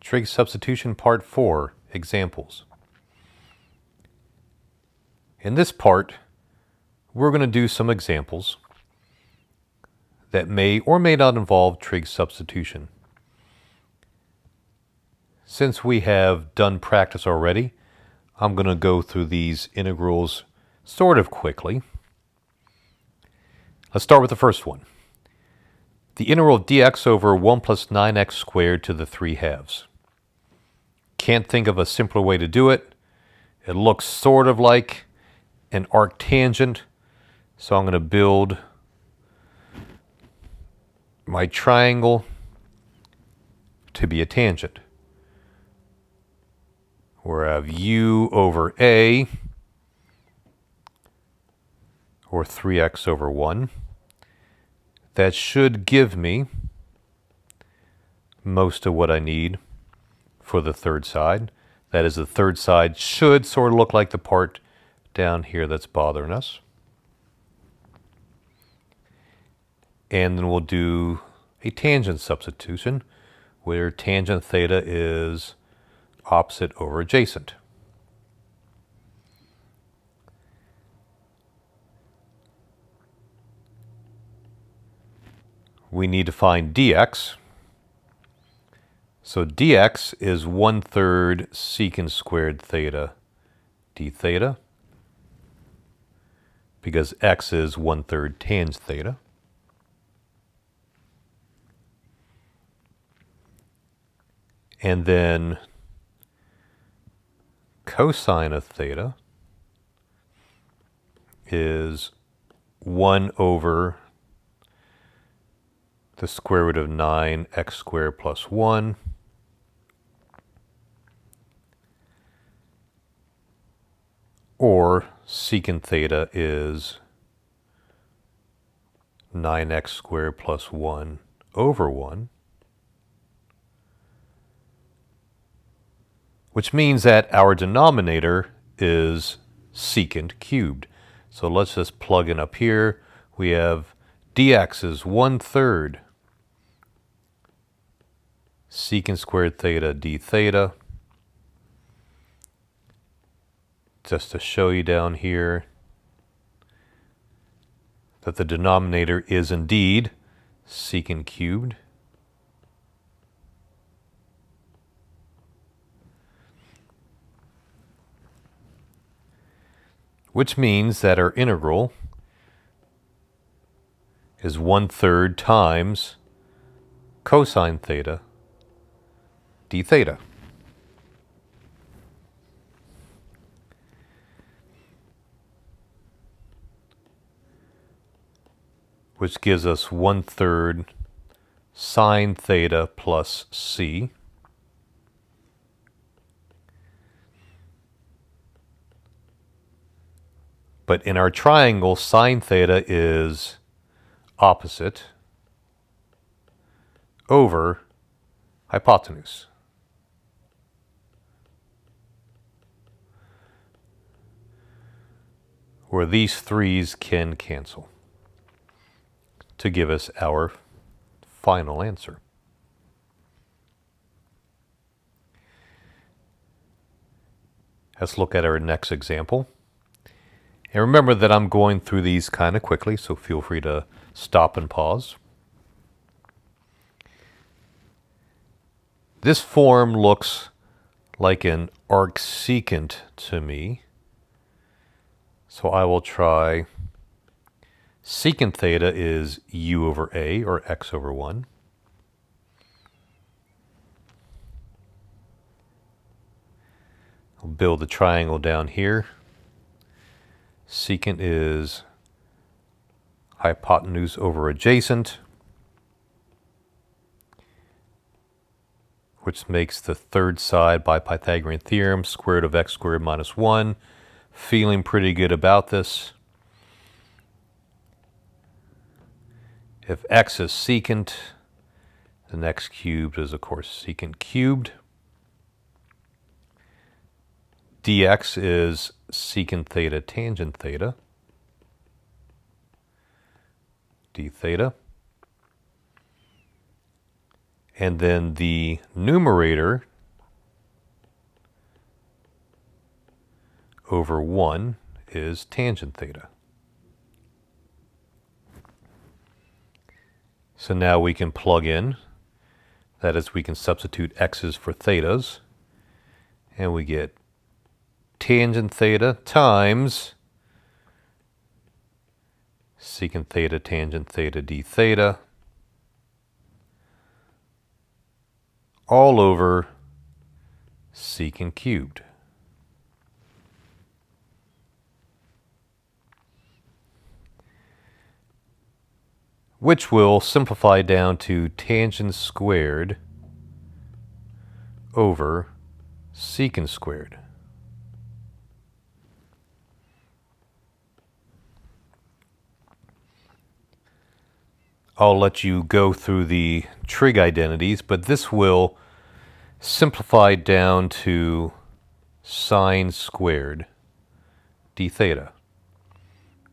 Trig Substitution Part 4, Examples. In this part, we're going to do some examples that may or may not involve trig substitution. Since we have done practice already, I'm going to go through these integrals sort of quickly. Let's start with the first one. The integral of dx over 1 plus 9x squared to the 3 halves. Can't think of a simpler way to do it. It looks sort of like an arctangent, so I'm going to build my triangle to be a tangent, where I have u over a, or 3x over 1. That should give me most of what I need for the third side. That is, the third side should sort of look like the part down here that's bothering us. And then we'll do a tangent substitution, where tangent theta is opposite over adjacent. We need to find dx. So dx is 1/3 secant squared theta d theta, because x is 1/3 tang theta. And then cosine of theta is 1 over the square root of 9x squared plus 1 or secant theta is 9x squared plus 1 over 1, which means that our denominator is secant cubed. So let's just plug in up here. We have dx is 1/3 secant squared theta d theta. Just to show you down here that the denominator is indeed secant cubed. Which means that our integral is 1/3 times cosine theta d theta. Which gives us 1/3 sine theta plus c. But in our triangle, sine theta is opposite over hypotenuse. Where these 3's can cancel to give us our final answer. Let's look at our next example. And remember that I'm going through these kind of quickly, so feel free to stop and pause. This form looks like an arcsecant to me. So I will try secant theta is u over a, or x over 1. I'll build the triangle down here. Secant is hypotenuse over adjacent, which makes the third side by Pythagorean theorem square root of x squared minus 1. Feeling pretty good about this. If x is secant, then x cubed is, of course, secant cubed. dx is secant theta tangent theta d theta. And then the numerator over 1 is tangent theta. So now we can plug in, that is, we can substitute x's for thetas, and we get tangent theta times secant theta tangent theta d theta all over secant cubed. Which will simplify down to tangent squared over secant squared. I'll let you go through the trig identities, but this will simplify down to sine squared d theta.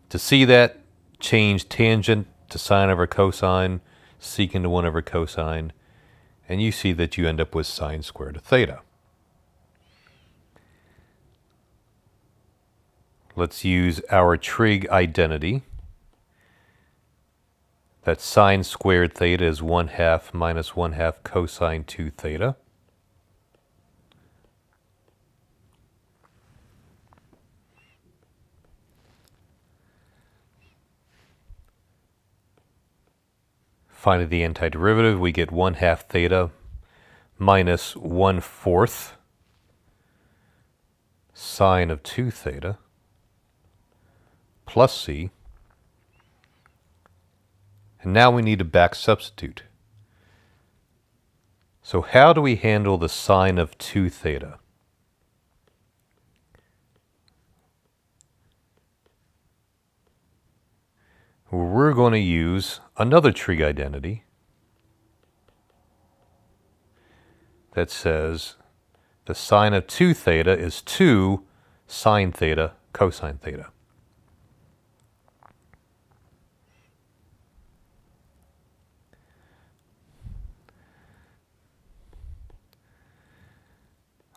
To see that, change tangent to sine over cosine, secant to 1 over cosine, and you see that you end up with sine squared of theta. Let's use our trig identity. That sine squared theta is 1/2 minus 1/2 cosine 2 theta. Finding the antiderivative, we get 1/2 theta minus 1/4 sine of 2 theta plus c. And now we need to back substitute. So how do we handle the sine of 2 theta? Well, we're going to use another trig identity that says the sine of 2 theta is 2 sine theta cosine theta.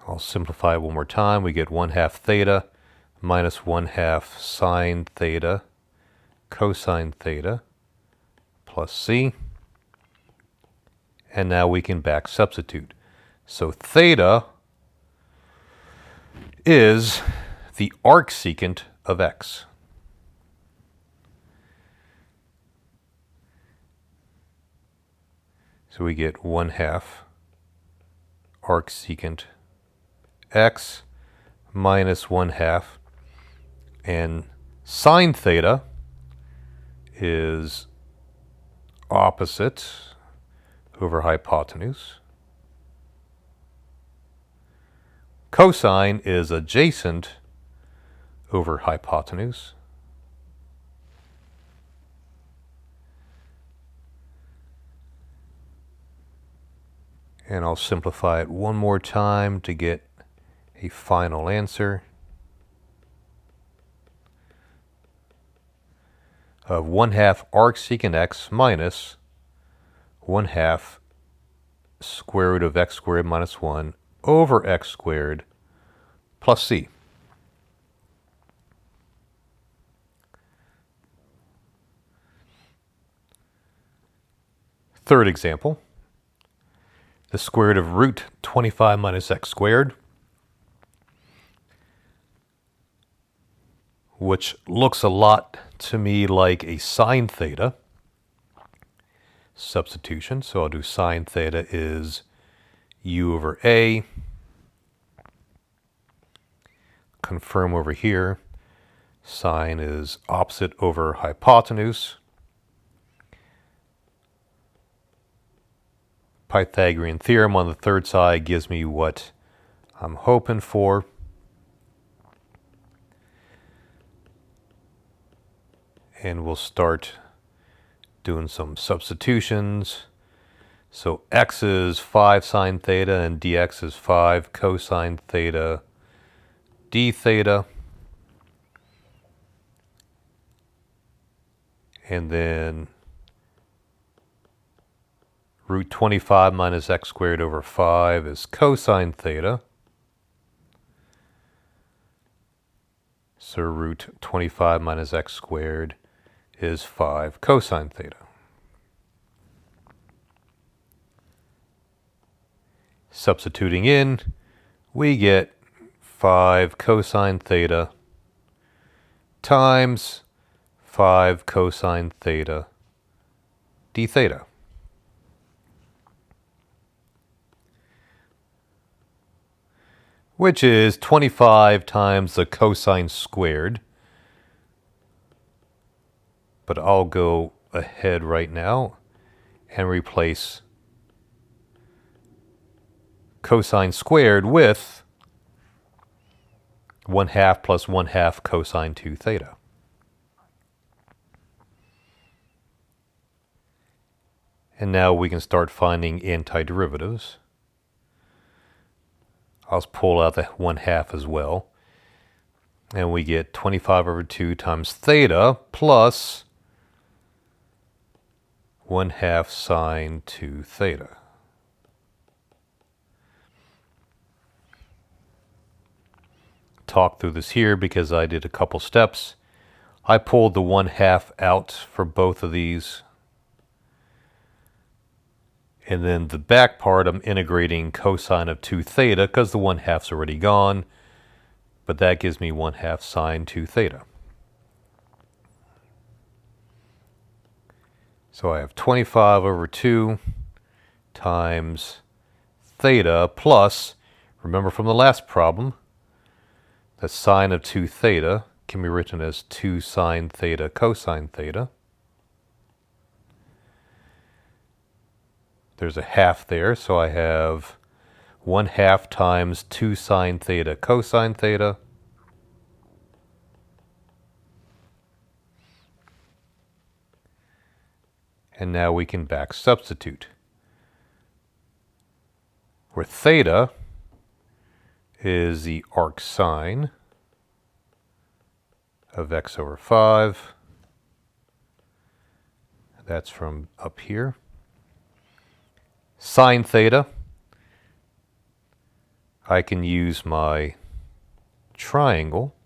I'll simplify it one more time. We get 1/2 theta minus 1/2 sine theta cosine theta plus c. And now we can back substitute. So theta is the arcsecant of x. So we get 1/2 arcsecant x minus 1/2, and sine theta is opposite over hypotenuse. Cosine is adjacent over hypotenuse. And I'll simplify it one more time to get a final answer of 1/2 arcsecant x minus 1/2 square root of x squared minus 1 over x squared plus c. Third example, the square root of root 25 minus x squared, which looks a lot to me like a sine theta substitution. So I'll do sine theta is u over a. Confirm over here. Sine is opposite over hypotenuse. Pythagorean theorem on the third side gives me what I'm hoping for. And we'll start doing some substitutions. So x is 5 sine theta and dx is 5 cosine theta d theta. And then root 25 minus x squared over 5 is cosine theta. So root 25 minus x squared is 5 cosine theta. Substituting in, we get 5 cosine theta times 5 cosine theta d theta. Which is 25 times the cosine squared. But I'll go ahead right now and replace cosine squared with 1/2 plus 1/2 cosine 2 theta. And now we can start finding antiderivatives. I'll pull out the 1/2 as well. And we get 25 over 2 times theta plus 1/2 sine 2 theta. Talk through this here because I did a couple steps. I pulled the 1/2 out for both of these. And then the back part, I'm integrating cosine of 2 theta because the 1/2's already gone. But that gives me 1/2 sine 2 theta. So I have 25 over 2 times theta plus, remember from the last problem, the sine of 2 theta can be written as 2 sine theta cosine theta. There's a half there, so I have 1/2 times 2 sine theta cosine theta. And now we can back substitute, where theta is the arc sine of x over 5. That's from up here. Sine theta, I can use my triangle,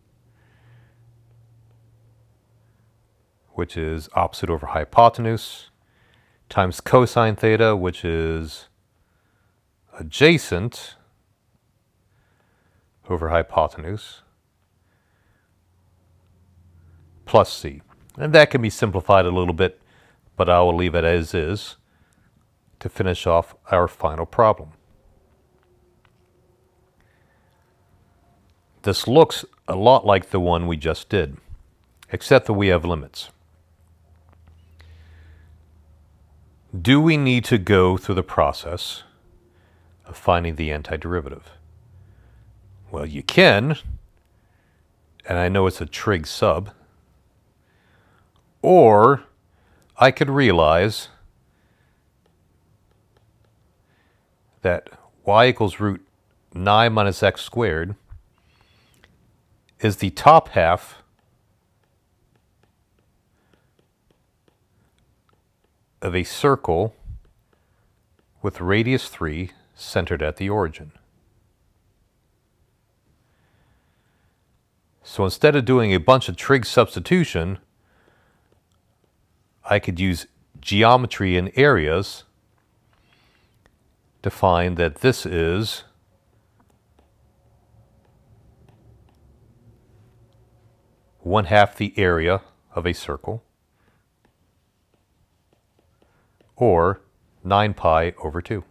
which is opposite over hypotenuse, times cosine theta, which is adjacent over hypotenuse, plus c. And that can be simplified a little bit, but I will leave it as is to finish off our final problem. This looks a lot like the one we just did, except that we have limits. Do we need to go through the process of finding the antiderivative? Well, you can, and I know it's a trig sub, or I could realize that y equals root 9 minus x squared is the top half of a circle with radius 3 centered at the origin. So instead of doing a bunch of trig substitution, I could use geometry in areas to find that this is one-half the area of a circle, or 9 pi over 2.